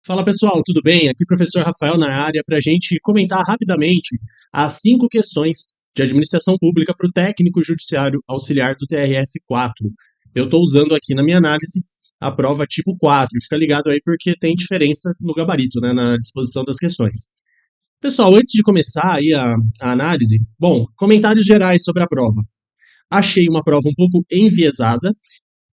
Fala pessoal, tudo bem? Aqui professor Rafael na área para a gente comentar rapidamente as 5 questões de administração pública para o técnico judiciário auxiliar do TRF4. Eu estou usando aqui na minha análise a prova tipo 4. Fica ligado aí porque tem diferença no gabarito, né, na disposição das questões. Pessoal, antes de começar aí a análise, bom, comentários gerais sobre a prova. Achei uma prova um pouco enviesada,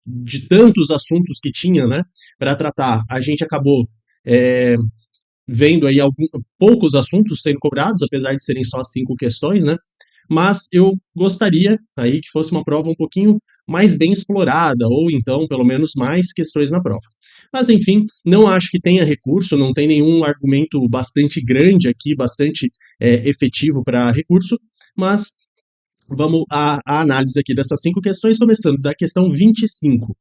de tantos assuntos que tinha, né, para tratar. A gente acabou é, vendo aí poucos assuntos sendo cobrados, apesar de serem só 5 questões, né? Mas eu gostaria aí que fosse uma prova um pouquinho mais bem explorada, ou então, pelo menos, mais questões na prova. Mas, enfim, não acho que tenha recurso, não tem nenhum argumento bastante grande aqui, bastante efetivo para recurso, mas vamos à análise aqui dessas 5 questões, começando da questão 25.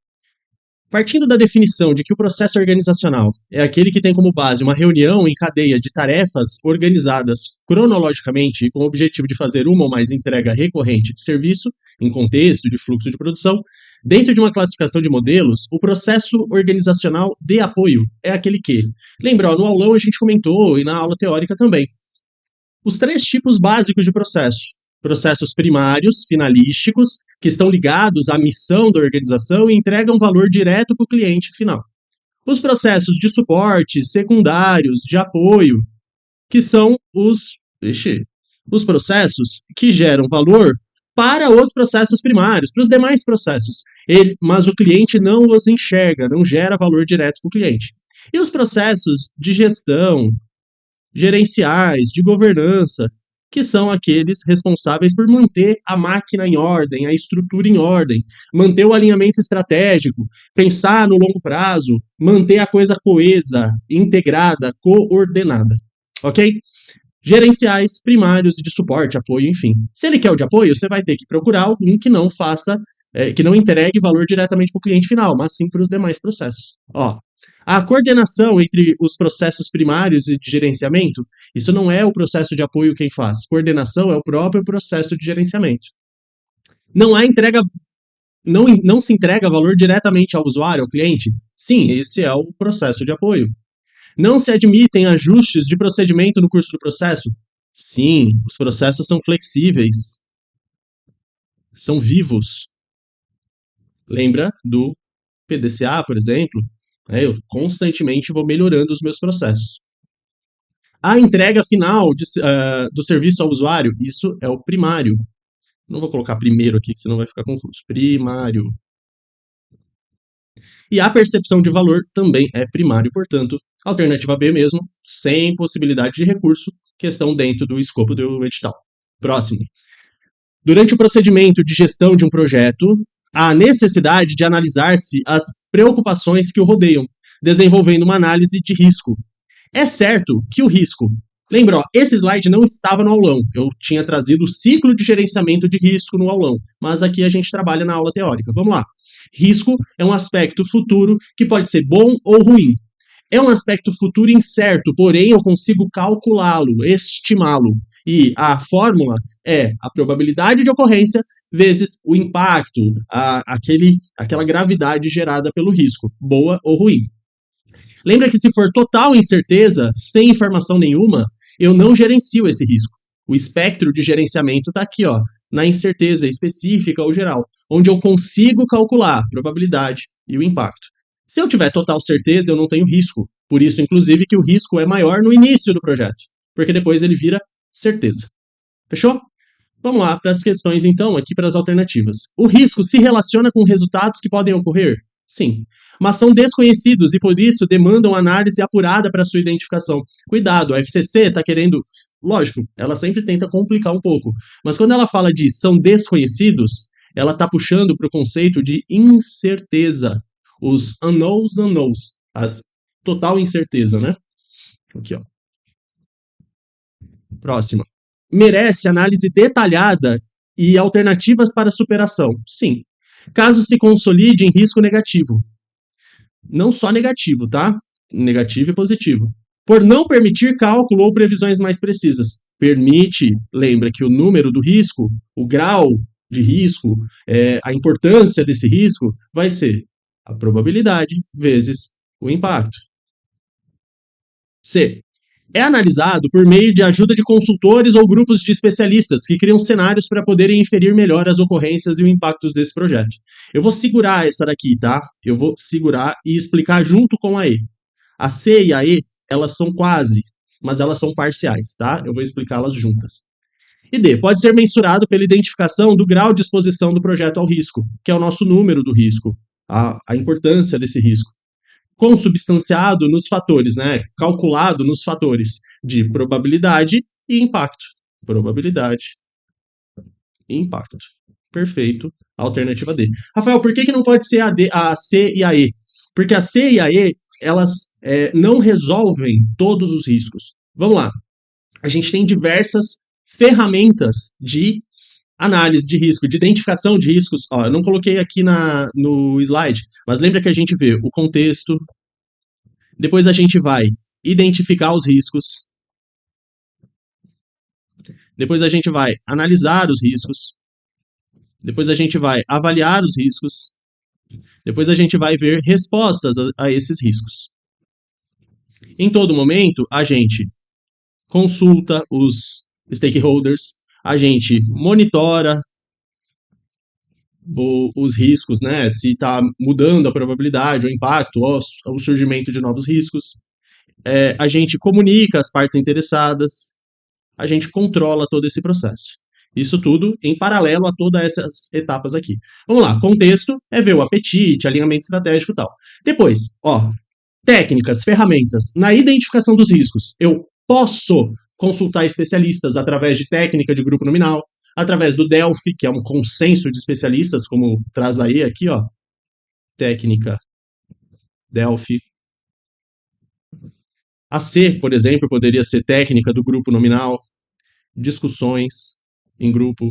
Partindo da definição de que o processo organizacional é aquele que tem como base uma reunião em cadeia de tarefas organizadas cronologicamente e com o objetivo de fazer uma ou mais entrega recorrente de serviço, em contexto de fluxo de produção, dentro de uma classificação de modelos, o processo organizacional de apoio é aquele que, lembra, no aulão a gente comentou e na aula teórica também, os 3 tipos básicos de processo. Processos primários, finalísticos, que estão ligados à missão da organização e entregam valor direto para o cliente final. Os processos de suporte, secundários, de apoio, que são os processos que geram valor para os processos primários, para os demais processos. Mas o cliente não os enxerga, não gera valor direto para o cliente. E os processos de gestão, gerenciais, de governança, que são aqueles responsáveis por manter a máquina em ordem, a estrutura em ordem, manter o alinhamento estratégico, pensar no longo prazo, manter a coisa coesa, integrada, coordenada. Ok? Gerenciais, primários de suporte, apoio, enfim. Se ele quer o de apoio, você vai ter que procurar algum que não faça, que não entregue valor diretamente para o cliente final, mas sim para os demais processos. Ó, a coordenação entre os processos primários e de gerenciamento, isso não é o processo de apoio quem faz. Coordenação é o próprio processo de gerenciamento. Não há entrega, não se entrega valor diretamente ao usuário, ao cliente? Sim, esse é o processo de apoio. Não se admitem ajustes de procedimento no curso do processo? Sim, os processos são flexíveis, são vivos. Lembra do PDCA, por exemplo? Eu constantemente vou melhorando os meus processos. A entrega final do serviço ao usuário, isso é o primário. Não vou colocar primeiro aqui, que senão vai ficar confuso. Primário. E a percepção de valor também é primário, portanto, alternativa B mesmo, sem possibilidade de recurso, questão dentro do escopo do edital. Próximo. Durante o procedimento de gestão de um projeto, há necessidade de analisar-se as preocupações que o rodeiam, desenvolvendo uma análise de risco. É certo que o risco. Lembra, ó, esse slide não estava no aulão. Eu tinha trazido o ciclo de gerenciamento de risco no aulão, mas aqui a gente trabalha na aula teórica. Vamos lá. Risco é um aspecto futuro que pode ser bom ou ruim. É um aspecto futuro incerto, porém eu consigo calculá-lo, estimá-lo. E a fórmula é a probabilidade de ocorrência vezes o impacto, aquela gravidade gerada pelo risco, boa ou ruim. Lembra que se for total incerteza, sem informação nenhuma, eu não gerencio esse risco. O espectro de gerenciamento está aqui, ó, na incerteza específica ou geral, onde eu consigo calcular a probabilidade e o impacto. Se eu tiver total certeza, eu não tenho risco. Por isso, inclusive, que o risco é maior no início do projeto, porque depois ele vira certeza. Fechou? Vamos lá para as questões, então, aqui para as alternativas. O risco se relaciona com resultados que podem ocorrer? Sim. Mas são desconhecidos e, por isso, demandam análise apurada para sua identificação. Cuidado, a FCC está querendo... Lógico, ela sempre tenta complicar um pouco. Mas quando ela fala de são desconhecidos, ela está puxando para o conceito de incerteza. Os unknowns, as total incerteza, né? Aqui, ó. Próxima. Merece análise detalhada e alternativas para superação? Sim. Caso se consolide em risco negativo. Não só negativo, tá? Negativo e positivo. Por não permitir cálculo ou previsões mais precisas. Permite, lembra que o número do risco, o grau de risco, a importância desse risco vai ser a probabilidade vezes o impacto. C. É analisado por meio de ajuda de consultores ou grupos de especialistas que criam cenários para poderem inferir melhor as ocorrências e os impactos desse projeto. Eu vou segurar essa daqui, tá? Eu vou segurar e explicar junto com a E. A C e a E, elas são quase, mas elas são parciais, tá? Eu vou explicá-las juntas. E D, pode ser mensurado pela identificação do grau de exposição do projeto ao risco, que é o nosso número do risco, a importância desse risco, consubstanciado nos fatores, né? Calculado nos fatores de probabilidade e impacto. Probabilidade e impacto. Perfeito. Alternativa D. Rafael, por que não pode ser a C e a E? Porque a C e a E, elas não resolvem todos os riscos. Vamos lá. A gente tem diversas ferramentas de análise de risco, de identificação de riscos. Ó, eu não coloquei aqui no slide, mas lembra que a gente vê o contexto, depois a gente vai identificar os riscos, depois a gente vai analisar os riscos, depois a gente vai avaliar os riscos, depois a gente vai ver respostas a esses riscos. Em todo momento, a gente consulta os stakeholders, a gente monitora os riscos, né? Se está mudando a probabilidade, o impacto, ou o surgimento de novos riscos. A gente comunica as partes interessadas, a gente controla todo esse processo. Isso tudo em paralelo a todas essas etapas aqui. Vamos lá, contexto é ver o apetite, alinhamento estratégico e tal. Depois, técnicas, ferramentas. Na identificação dos riscos, eu posso consultar especialistas através de técnica de grupo nominal, através do Delphi, que é um consenso de especialistas, como traz aí aqui, técnica Delphi. A C, por exemplo, poderia ser técnica do grupo nominal, discussões em grupo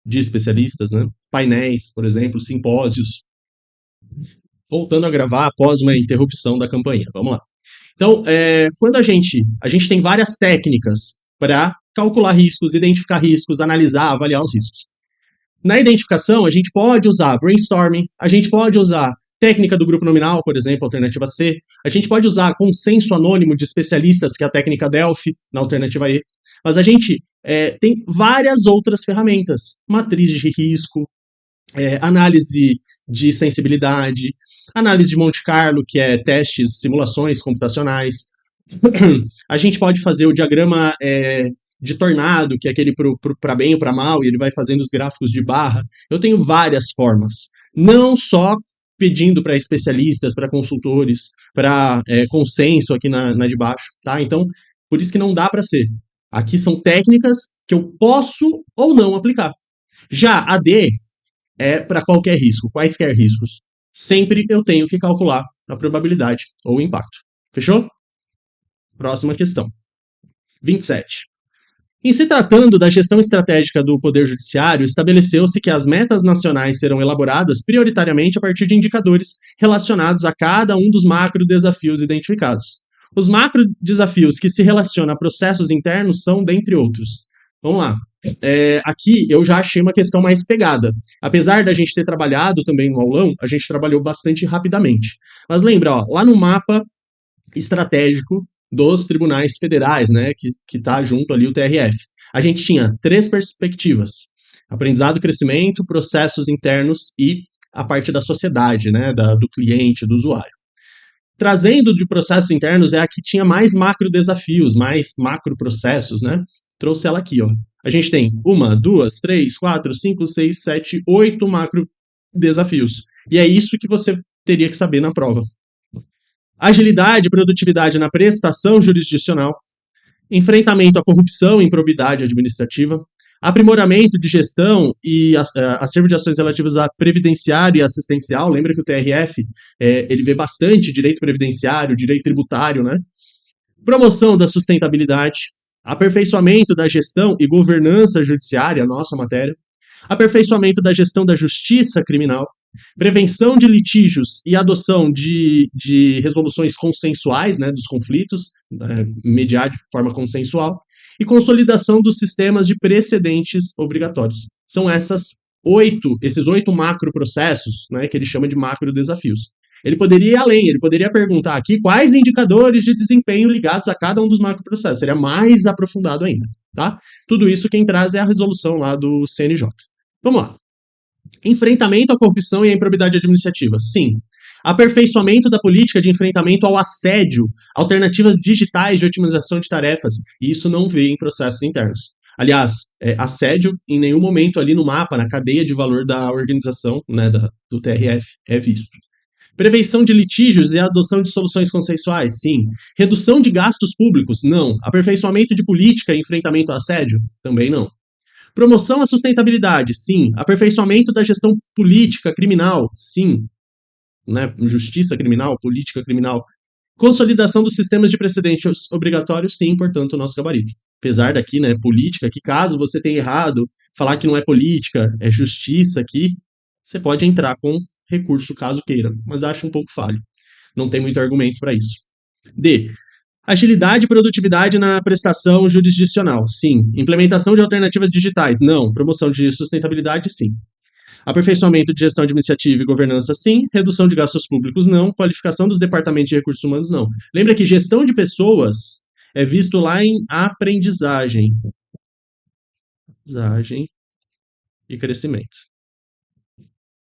de especialistas, né? Painéis, por exemplo, simpósios. Voltando a gravar após uma interrupção da campanha. Vamos lá. Então, quando a gente tem várias técnicas para calcular riscos, identificar riscos, analisar, avaliar os riscos. Na identificação, a gente pode usar brainstorming, a gente pode usar técnica do grupo nominal, por exemplo, alternativa C, a gente pode usar consenso anônimo de especialistas, que é a técnica Delphi, na alternativa E, mas a gente tem várias outras ferramentas, matriz de risco, análise de sensibilidade, análise de Monte Carlo, que é testes, simulações computacionais. A gente pode fazer o diagrama de tornado, que é aquele para bem ou para mal, e ele vai fazendo os gráficos de barra. Eu tenho várias formas. Não só pedindo para especialistas, para consultores, para consenso aqui na de baixo, tá? Então, por isso que não dá para ser. Aqui são técnicas que eu posso ou não aplicar. Já a D é para qualquer risco, quaisquer riscos. Sempre eu tenho que calcular a probabilidade ou o impacto. Fechou? Próxima questão. 27. Em se tratando da gestão estratégica do Poder Judiciário, estabeleceu-se que as metas nacionais serão elaboradas prioritariamente a partir de indicadores relacionados a cada um dos macro-desafios identificados. Os macro-desafios que se relacionam a processos internos são, dentre outros. Vamos lá. Aqui eu já achei uma questão mais pegada. Apesar da gente ter trabalhado também no aulão, a gente trabalhou bastante rapidamente. Mas lembra, lá no mapa estratégico dos tribunais federais, né, que está junto ali o TRF. A gente tinha 3 perspectivas: aprendizado, crescimento, processos internos e a parte da sociedade, né, do cliente, do usuário. Trazendo de processos internos é a que tinha mais macro desafios, mais macro processos, né? Trouxe ela aqui, A gente tem 1, 2, 3, 4, 5, 6, 7, 8 macro desafios. E é isso que você teria que saber na prova. Agilidade e produtividade na prestação jurisdicional, enfrentamento à corrupção e improbidade administrativa, aprimoramento de gestão e acervo de ações relativas a previdenciário e assistencial. Lembra que o TRF ele vê bastante direito previdenciário, direito tributário, né? Promoção da sustentabilidade, aperfeiçoamento da gestão e governança judiciária, nossa matéria, aperfeiçoamento da gestão da justiça criminal, prevenção de litígios e adoção de resoluções consensuais, né, dos conflitos, mediar de forma consensual, e consolidação dos sistemas de precedentes obrigatórios. São esses 8 macro processos, né, que ele chama de macro desafios. Ele poderia ir além, ele poderia perguntar aqui quais indicadores de desempenho ligados a cada um dos macroprocessos. Seria mais aprofundado ainda, tá? Tudo isso quem traz é a resolução lá do CNJ. Vamos lá. Enfrentamento à corrupção e à improbidade administrativa. Sim. Aperfeiçoamento da política de enfrentamento ao assédio, alternativas digitais de otimização de tarefas. E isso não vê em processos internos. Aliás, assédio em nenhum momento ali no mapa, na cadeia de valor da organização, né, do TRF, é visto. Prevenção de litígios e adoção de soluções consensuais? Sim. Redução de gastos públicos? Não. Aperfeiçoamento de política e enfrentamento ao assédio? Também não. Promoção à sustentabilidade? Sim. Aperfeiçoamento da gestão política criminal? Sim. Né? Justiça criminal, política criminal. Consolidação dos sistemas de precedentes obrigatórios? Sim, portanto, o nosso gabarito. Apesar daqui, né, política, que caso você tenha errado, falar que não é política, é justiça aqui, você pode entrar com recurso caso queira, mas acho um pouco falho. Não tem muito argumento para isso. D. Agilidade e produtividade na prestação jurisdicional, sim. Implementação de alternativas digitais, não. Promoção de sustentabilidade, sim. Aperfeiçoamento de gestão administrativa e governança, sim. Redução de gastos públicos, não. Qualificação dos departamentos de recursos humanos, não. Lembra que gestão de pessoas é visto lá em aprendizagem. Aprendizagem e crescimento.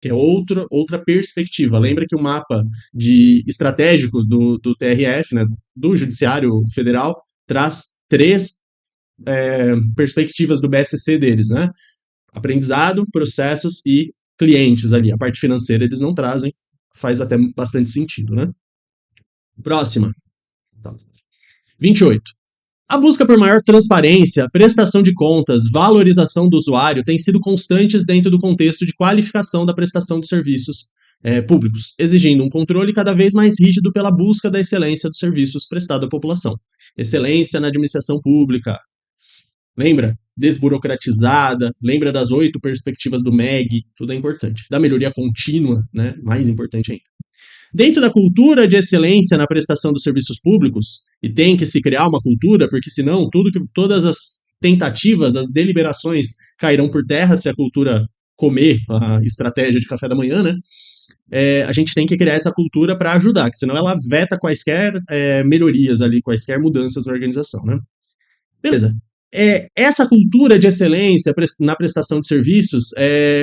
Que é outra perspectiva. Lembra que o mapa estratégico do TRF, né, do Judiciário Federal, traz 3 perspectivas do BSC deles, né? Aprendizado, processos e clientes ali. A parte financeira eles não trazem, faz até bastante sentido, né? Próxima. Tá. 28. A busca por maior transparência, prestação de contas, valorização do usuário têm sido constantes dentro do contexto de qualificação da prestação de serviços públicos, exigindo um controle cada vez mais rígido pela busca da excelência dos serviços prestados à população. Excelência na administração pública. Lembra? Desburocratizada, lembra das 8 perspectivas do MEG, tudo é importante. Da melhoria contínua, né? Mais importante ainda. Dentro da cultura de excelência na prestação dos serviços públicos, e tem que se criar uma cultura, porque senão todas as tentativas, as deliberações cairão por terra se a cultura comer a estratégia de café da manhã, né? A gente tem que criar essa cultura para ajudar, que senão ela veta quaisquer melhorias ali, quaisquer mudanças na organização, né? Beleza. Essa cultura de excelência na prestação de serviços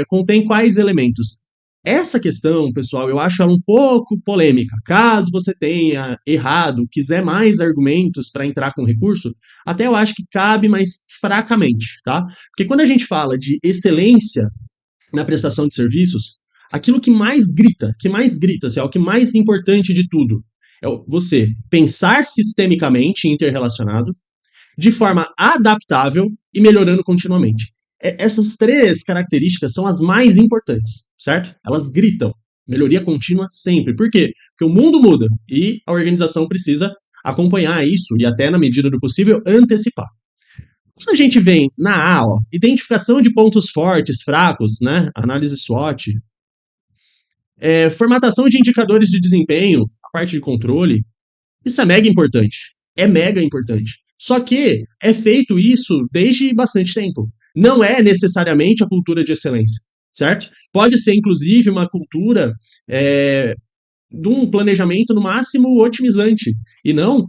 contém quais elementos? Essa questão, pessoal, eu acho ela um pouco polêmica. Caso você tenha errado, quiser mais argumentos para entrar com recurso, até eu acho que cabe, mas fracamente, tá? Porque quando a gente fala de excelência na prestação de serviços, aquilo que mais grita, assim, é o que mais importante de tudo, é você pensar sistemicamente interrelacionado, de forma adaptável e melhorando continuamente. Essas 3 características são as mais importantes, certo? Elas gritam. Melhoria contínua sempre. Por quê? Porque o mundo muda e a organização precisa acompanhar isso e até, na medida do possível, antecipar. Quando a gente vem na A, ó, identificação de pontos fortes, fracos, né? Análise SWOT, formatação de indicadores de desempenho, a parte de controle, isso é mega importante. É mega importante. Só que é feito isso desde bastante tempo. Não é necessariamente a cultura de excelência, certo? Pode ser, inclusive, uma cultura de um planejamento, no máximo, otimizante, e não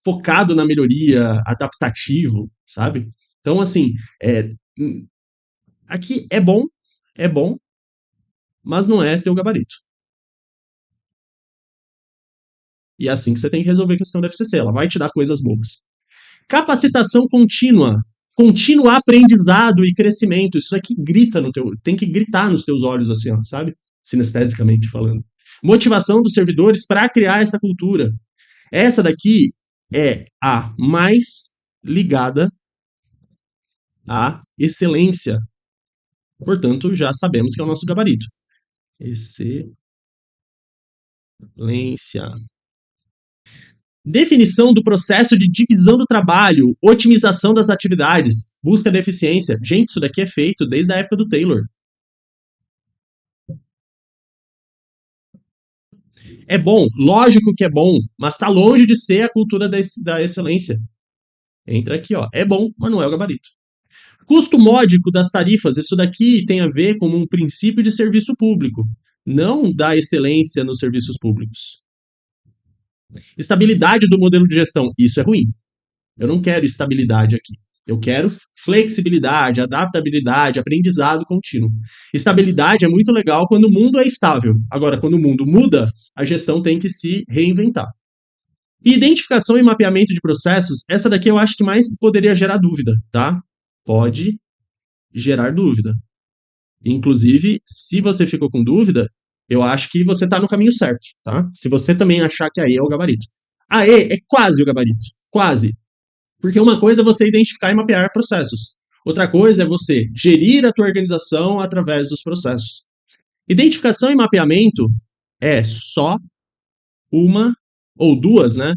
focado na melhoria, adaptativo, sabe? Então, assim, aqui é bom, mas não é teu gabarito. E é assim que você tem que resolver a questão da FCC, ela vai te dar coisas boas. Capacitação contínua, contínuo aprendizado e crescimento, isso daqui grita tem que gritar nos teus olhos, assim, ó, sabe? Sinestesicamente falando. Motivação dos servidores para criar essa cultura. Essa daqui é a mais ligada à excelência. Portanto, já sabemos que é o nosso gabarito. Excelência. Definição do processo de divisão do trabalho, otimização das atividades, busca da eficiência. Gente, isso daqui é feito desde a época do Taylor. É bom, lógico que é bom, mas está longe de ser a cultura da excelência. Entra aqui, ó. É bom, mas não é o gabarito. Custo módico das tarifas, isso daqui tem a ver com um princípio de serviço público. não da excelência nos serviços públicos. Estabilidade do modelo de gestão, isso é ruim. Eu não quero estabilidade aqui. Eu quero flexibilidade, adaptabilidade, aprendizado contínuo. Estabilidade é muito legal quando o mundo é estável. Agora, quando o mundo muda, a gestão tem que se reinventar. Identificação e mapeamento de processos, essa daqui eu acho que mais poderia gerar dúvida, tá? Pode gerar dúvida. Inclusive, se você ficou com dúvida, eu acho que você está no caminho certo, tá? Se você também achar que AE é o gabarito. AE é quase o gabarito, quase. Porque uma coisa é você identificar e mapear processos. Outra coisa é você gerir a tua organização através dos processos. Identificação e mapeamento é só uma, ou duas, né?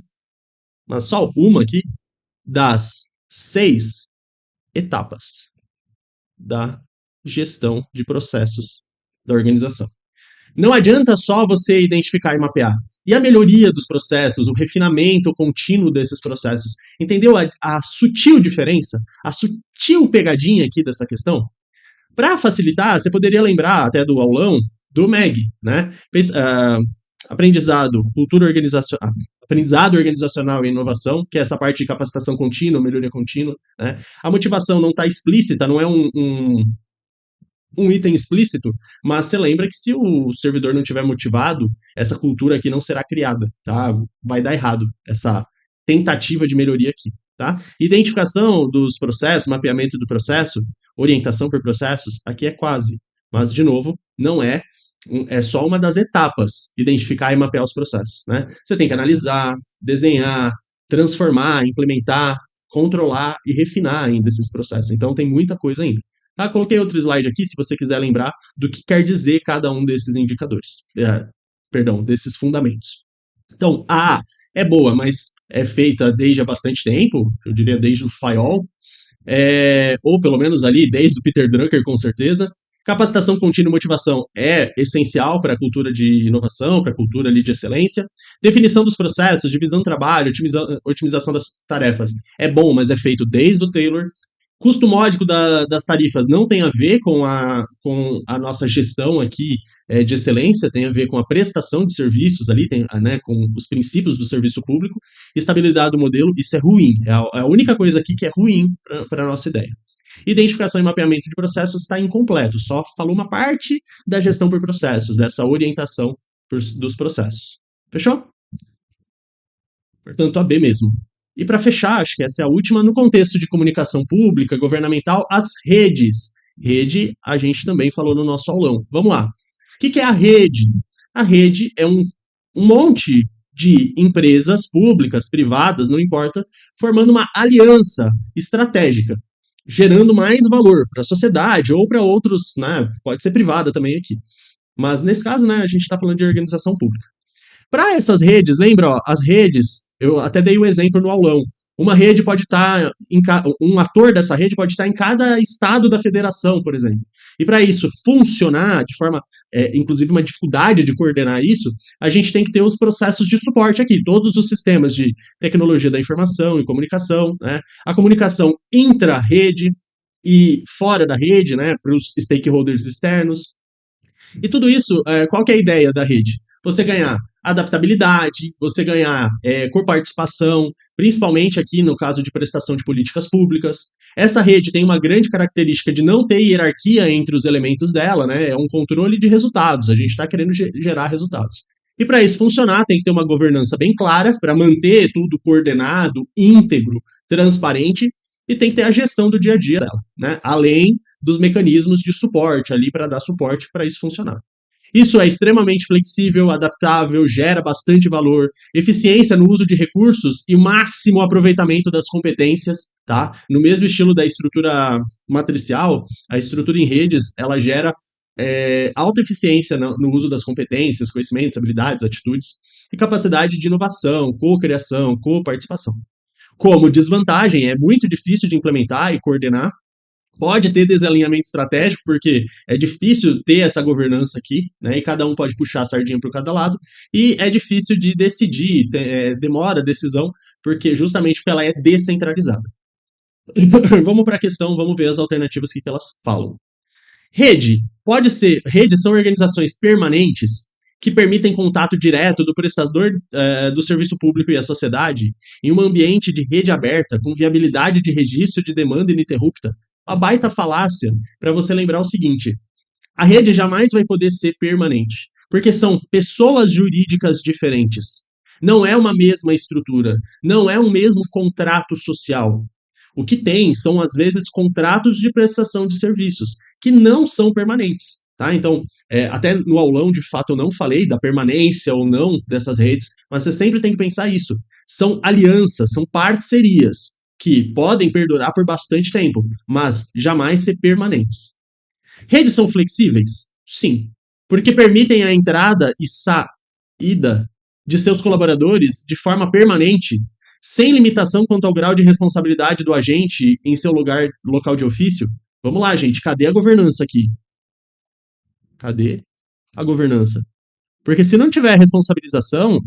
Mas só uma aqui, das 6 etapas da gestão de processos da organização. Não adianta só você identificar e mapear. E a melhoria dos processos, o refinamento contínuo desses processos. Entendeu a sutil diferença? A sutil pegadinha aqui dessa questão? Para facilitar, você poderia lembrar até do aulão do MEG, né? Aprendizado, cultura organizacional, aprendizado organizacional e inovação, que é essa parte de capacitação contínua, melhoria contínua, né? A motivação não está explícita, não é um item explícito, mas você lembra que se o servidor não tiver motivado, essa cultura aqui não será criada, tá? Vai dar errado essa tentativa de melhoria aqui, tá? Identificação dos processos, mapeamento do processo, orientação por processos, aqui é quase, mas de novo, não é só uma das etapas, identificar e mapear os processos, né? Você tem que analisar, desenhar, transformar, implementar, controlar e refinar ainda esses processos. Então tem muita coisa ainda. Tá? Coloquei outro slide aqui, se você quiser lembrar do que quer dizer cada um desses indicadores. Perdão, desses fundamentos. Então, a A é boa, mas é feita desde há bastante tempo, eu diria desde o Fayol, ou pelo menos ali desde o Peter Drucker, com certeza. Capacitação contínua e motivação é essencial para a cultura de inovação, para a cultura ali de excelência. Definição dos processos, divisão do trabalho, otimização das tarefas é bom, mas é feito desde o Taylor. Custo módico das tarifas não tem a ver com a nossa gestão aqui de excelência, tem a ver com a prestação de serviços ali, né, com os princípios do serviço público. Estabilidade do modelo, isso é ruim, é a única coisa aqui que é ruim para a nossa ideia. Identificação e mapeamento de processos está incompleto, só falou uma parte da gestão por processos, dessa orientação dos processos. Fechou? Portanto, a B mesmo. E para fechar, acho que essa é a última, no contexto de comunicação pública, governamental, as redes. Rede, a gente também falou no nosso aulão. Vamos lá. O que é a rede? A rede é um monte de empresas públicas, privadas, não importa, formando uma aliança estratégica, gerando mais valor para a sociedade ou para outros, né? Pode ser privada também aqui. Mas nesse caso, né, a gente está falando de organização pública. Para essas redes, lembra, ó, as redes, eu até dei o exemplo no aulão. Uma rede pode estar, um ator dessa rede pode estar em cada estado da federação, por exemplo. E para isso funcionar de forma, inclusive uma dificuldade de coordenar isso, a gente tem que ter os processos de suporte aqui, todos os sistemas de tecnologia da informação e comunicação, né? A comunicação intra-rede e fora da rede, né, para os stakeholders externos. E tudo isso, qual que é a ideia da rede? Você ganhar adaptabilidade, você ganhar coparticipação, principalmente aqui no caso de prestação de políticas públicas. Essa rede tem uma grande característica de não ter hierarquia entre os elementos dela, né? É um controle de resultados, a gente está querendo gerar resultados. E para isso funcionar, tem que ter uma governança bem clara, para manter tudo coordenado, íntegro, transparente, e tem que ter a gestão do dia a dia dela, né? Além dos mecanismos de suporte ali para dar suporte para isso funcionar. Isso é extremamente flexível, adaptável, gera bastante valor, eficiência no uso de recursos e máximo aproveitamento das competências, tá? No mesmo estilo da estrutura matricial, a estrutura em redes, ela gera alta eficiência no uso das competências, conhecimentos, habilidades, atitudes e capacidade de inovação, co-criação, co-participação. Como desvantagem, é muito difícil de implementar e coordenar. Pode ter desalinhamento estratégico, porque é difícil ter essa governança aqui, né? E cada um pode puxar a sardinha para cada lado, e é difícil de decidir, demora a decisão, justamente porque ela é descentralizada. Vamos para a questão, vamos ver as alternativas que elas falam. Redes são organizações permanentes que permitem contato direto do prestador do serviço público e a sociedade em um ambiente de rede aberta, com viabilidade de registro de demanda ininterrupta. Uma baita falácia para você lembrar o seguinte: a rede jamais vai poder ser permanente, porque são pessoas jurídicas diferentes. Não é uma mesma estrutura, não é um mesmo contrato social. O que tem são, às vezes, contratos de prestação de serviços, que não são permanentes. Tá? Então, até no aulão, de fato, eu não falei da permanência ou não dessas redes, mas você sempre tem que pensar isso. São alianças, são parcerias que podem perdurar por bastante tempo, mas jamais ser permanentes. Redes são flexíveis? Sim, porque permitem a entrada e saída de seus colaboradores de forma permanente, sem limitação quanto ao grau de responsabilidade do agente em seu local de ofício. Vamos lá, gente, cadê a governança aqui? Cadê a governança? Porque se não tiver responsabilização,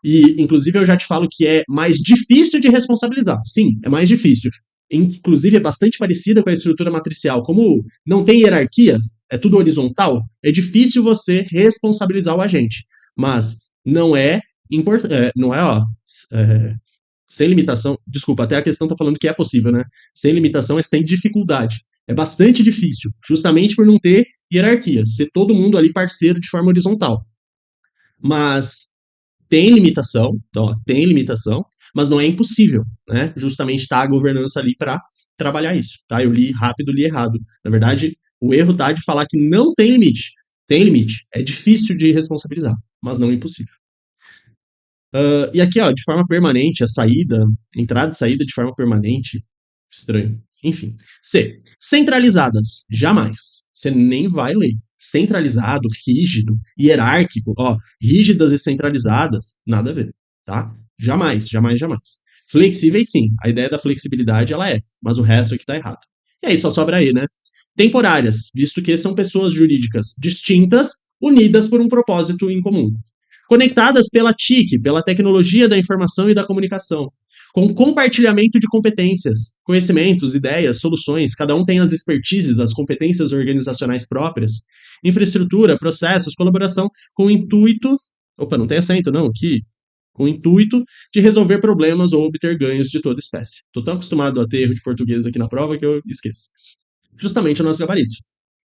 e inclusive eu já te falo que é mais difícil de responsabilizar. Sim, é mais difícil. Inclusive é bastante parecida com a estrutura matricial. Como não tem hierarquia, é tudo horizontal, é difícil você responsabilizar o agente. Mas não é importante. Não é, ó. Sem limitação. Desculpa, até a questão tá falando que é possível, né? Sem limitação é sem dificuldade. É bastante difícil, justamente por não ter hierarquia, ser todo mundo ali parceiro de forma horizontal. Mas tem limitação, então, ó, tem limitação, mas não é impossível, né? Justamente tá a governança ali para trabalhar isso, tá? Eu li rápido, li errado. Na verdade, o erro tá de falar que não tem limite. Tem limite. É difícil de responsabilizar, mas não impossível. E aqui, ó, de forma permanente, a saída, entrada e saída de forma permanente, estranho. Enfim. C. Centralizadas. Jamais. Você nem vai ler. Centralizado, rígido, hierárquico, ó, rígidas e centralizadas, nada a ver, tá? Jamais, jamais, jamais. Flexíveis, sim. A ideia da flexibilidade, ela é, mas o resto é que tá errado. E aí só sobra aí, né? Temporárias, visto que são pessoas jurídicas distintas, unidas por um propósito em comum. Conectadas pela TIC, pela tecnologia da informação e da comunicação, com compartilhamento de competências, conhecimentos, ideias, soluções, cada um tem as expertises, as competências organizacionais próprias, infraestrutura, processos, colaboração, com o intuito, opa, não tem acento não, aqui, com o intuito de resolver problemas ou obter ganhos de toda espécie. Estou tão acostumado a ter erro de português aqui na prova que eu esqueço. Justamente o nosso gabarito.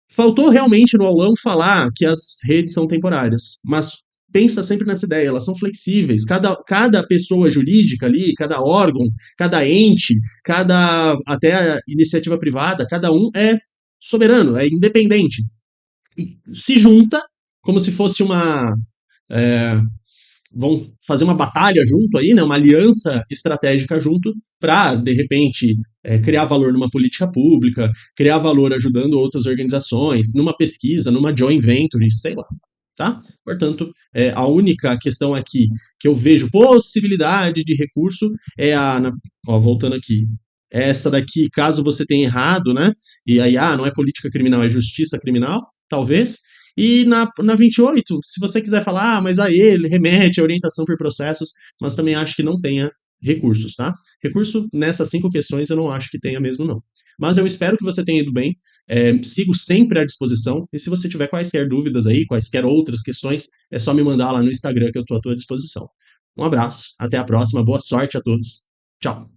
Faltou realmente no aulão falar que as redes são temporárias, mas pensa sempre nessa ideia, elas são flexíveis. Cada pessoa jurídica ali, cada órgão, cada ente, cada até a iniciativa privada, cada um é soberano, é independente. E se junta como se fosse uma. Vão fazer uma batalha junto aí, né, uma aliança estratégica junto, para, de repente, criar valor numa política pública, criar valor ajudando outras organizações, numa pesquisa, numa joint venture, sei lá. Tá? Portanto, a única questão aqui que eu vejo possibilidade de recurso é voltando aqui, essa daqui, caso você tenha errado, né? E aí, não é política criminal, é justiça criminal, talvez. E na 28, se você quiser falar, mas aí ele remete à orientação por processos, mas também acho que não tenha recursos, tá? Recurso nessas 5 questões eu não acho que tenha mesmo, não. Mas eu espero que você tenha ido bem. Sigo sempre à disposição. E se você tiver quaisquer dúvidas aí, quaisquer outras questões, é só me mandar lá no Instagram que eu estou à tua disposição. Um abraço, até a próxima, boa sorte a todos. Tchau.